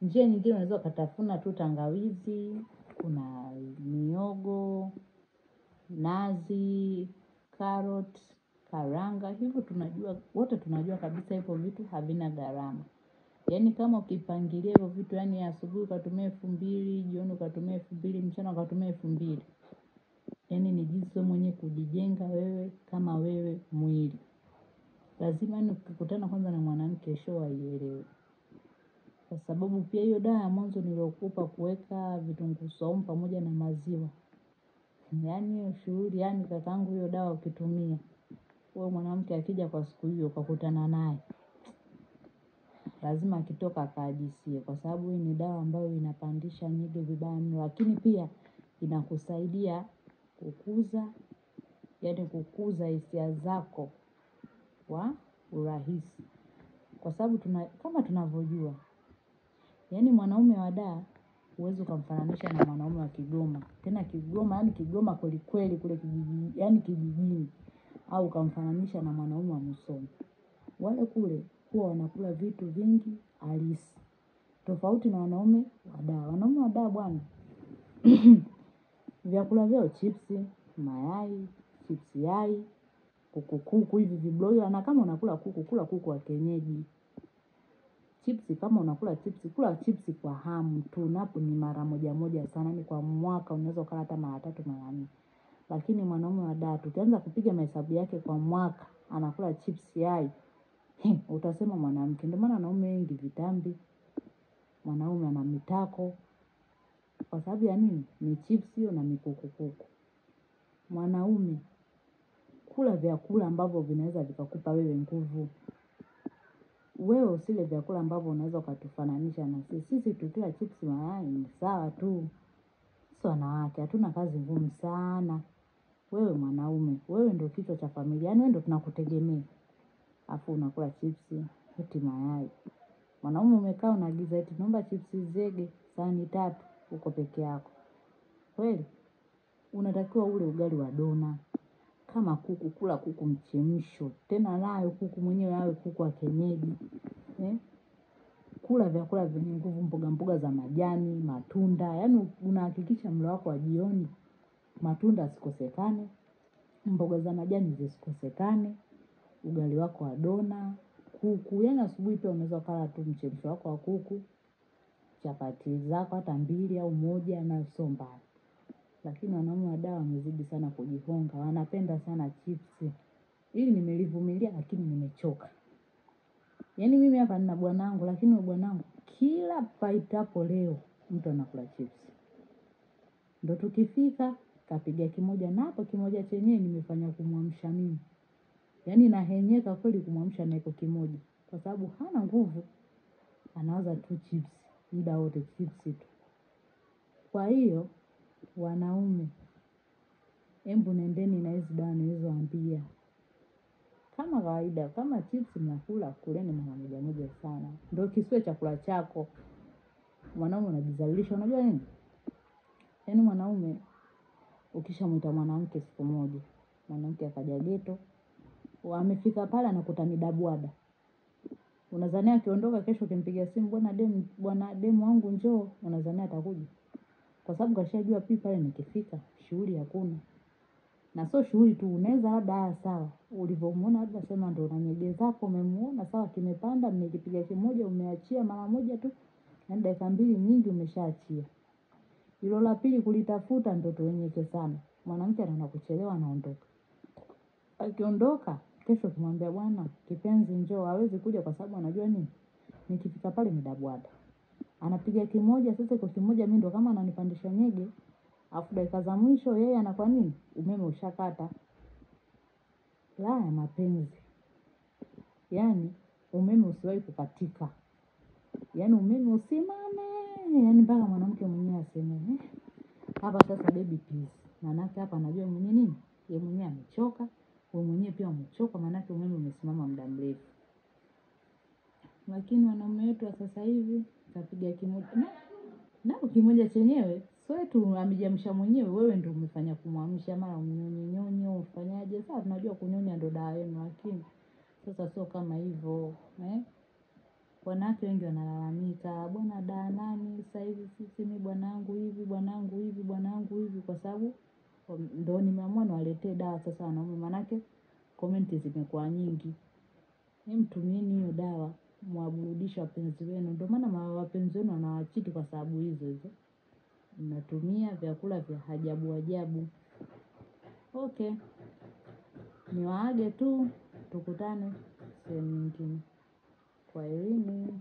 Njia nyingine unaweza ukatafuna tu tangawizi, kuna mihogo, nazi, carrot, karanga. Hivyo tunajua, wote tunajua kabisa hivyo vitu havina gharama. Yaani kama ukipangilia hivyo vitu, yaani asubuhi ukatumia 2,000, jioni ukatumia 2,000, mchana ukatumia 2,000. Yaani ni jinsi wewe mwenyewe kujijenga wewe kama wewe mwili. Lazima ni ukikutana kwanza na mwanamke show aielewe. Kwa sababu pia hiyo dawa ya mwanzo niliyokupa kuweka vitunguu saumu pamoja na maziwa. Yaani ushauri, yaani kakaangu hiyo dawa ukitumia, wewe mwanamke akija kwa siku hiyo ukakutana naye, lazima akitoka akahadisie, kwa sababu hii ni dawa ambayo inapandisha nyege vibaya mno, lakini pia inakusaidia kukuza, yaani kukuza hisia zako kwa urahisi. Kwa sababu kama tunavyojua, yaani mwanaume wa Dar huwezi ukamfananisha na mwanaume wa Kigoma. Tena Kigoma, yaani Kigoma kweli kweli kule kijijini, yaani kijijini, au ukamfananisha na mwanaume wa Musoma. Wale kule huwa wanakula vitu vingi halisi. Tofauti na wanaume wa Dar. Wanaume wa Dar bwana, vyakula vyao chipsi, mayai, chipsi yai, kuku hivi vibroiler, na kama unakula kuku, kula kuku wa kienyeji. Chipsi, kama unakula chipsi, kula chipsi kwa hamu tu, napo ni mara moja moja sana, ni kwa mwaka unaweza ukala hata mara 3 mara 4. Lakini mwanaume wa Dar tukianza kupiga mahesabu yake kwa mwaka anakula chipsi yai, utasema mwanamke. Ndio maana wanaume wengi vitambi, mwanaume ana mitako. Kwa sababu ya nini? Ni chipsi hiyo na mikuku. Mwanaume kula vyakula ambavyo vinaweza vikakupa wewe nguvu. Wewe usile vyakula ambavyo unaweza ukatufananisha na sisi. Sisi tukila chipsi mayai ni sawa tu. Sisi wanawake hatuna kazi ngumu sana. Wewe mwanaume, wewe ndio kichwa cha familia, yaani wewe ndio tunakutegemea. Alafu unakula chipsi, eti mayai. Mwanaume umekaa unaagiza eti naomba chipsi zege sahani 3 uko peke yako. Kweli? Unatakiwa ule ugali wa dona. Kama kuku, kula kuku mchemsho. Tena nayo kuku mwenyewe awe kuku wa kienyeji. Kula vyakula vyenye nguvu, mboga mboga za majani, matunda. Yaani unahakikisha mlo wako wa jioni, matunda yasikosekane, mboga za majani zisikosekane, ugali wako wa dona, kuku. Yaani asubuhi pia unaweza kula tu mchemsho wako wa kuku, chapati zako hata 2 au 1 na sio mbaya. Lakini wanaume wa Dar wamezidi sana kujihonga, wanapenda sana chipsi. Hili nimelivumilia lakini nimechoka. Yaani mimi hapa nina bwanangu, lakini bwanangu kila paitapo leo mtu anakula chipsi. Ndio tukifika kapiga kimoja, na hapo kimoja chenyewe nimefanya kumwamsha mimi. Yaani nahenyeka kweli kumwamsha na iko kimoja. Kwa sababu hana nguvu, anawaza tu chipsi, muda wote chipsi tu. Kwa hiyo wanaume, hebu nendeni na hizi dawa nilizowaambia. Kama kawaida, kama chipsi mnakula, kuleni mara moja moja sana. Ndio kisiwe chakula chako. Mwanaume unajizalilisha, unajua nini? Yaani mwanaume ukishamuita mwanamke siku moja, mwanamke akaja ghetto, amefika pale anakuta midabwada. Unadhania akiondoka kesho ukimpigia simu, bwana demu wangu njoo, unadhania atakuja? Kwa sababu kashajua pale nikifika shughuli hakuna. Na sio shughuli tu, unaweza labda sawa, ulivyomuona labda sema ndio unanyegeza hapo, umemuona sawa kimepanda, mmekipiga kimoja umeachia mara moja tu, na dakika 2 nyingi umeshaachia. Hilo la pili kulitafuta ndio tuenyeke sana. Mwanamke anaona kuchelewa anaondoka. Akiondoka kesho kumwambia bwana kipenzi njoo, hawezi kuja kwa sababu anajua nini? Nikifika pale midabwada. Anapiga kimoja, sasa kwa kimoja mimi ndo kama ananipandisha nyege. Alafu dakika za mwisho yeye anakuwa nini? Umeme ushakata. La ya mapenzi. Yaani umeme usiwahi kukatika. Yaani umeme usimame. Yaani mpaka mwanamke mwenyewe aseme, hapa sasa baby please. Maanake hapa anajua mwenyewe nini? Yeye mwenyewe amechoka, wewe mwenyewe pia umechoka, maanake umeme umesimama muda mrefu. Lakini wanaume wetu wa sasa hivi kapiga kimoja. Na kimoja chenyewe sio tu amejamsha mwenyewe, wewe ndio umefanya kumwamsha, mara unyonyo ufanyaje? Sasa tunajua kunyonya ndio dawa yenu, lakini sasa sio kama hivyo, Wanawake wengi wanalalamika, bwana da nani, sasa hivi sisi ni bwanangu hivi, bwanangu hivi, bwanangu hivi, kwa sababu ndio nimeamua niwaletee dawa sasa wanaume, manake komenti zimekuwa nyingi. Tumieni hiyo dawa, mwaburudishe wapenzi wenu. Ndio maana wapenzi wenu wanawachiti kwa sababu hizo hizo. Mnatumia vyakula vya ajabu ajabu. Okay. Niwaage tu, tukutane sehemu nyingine. Kwaherini.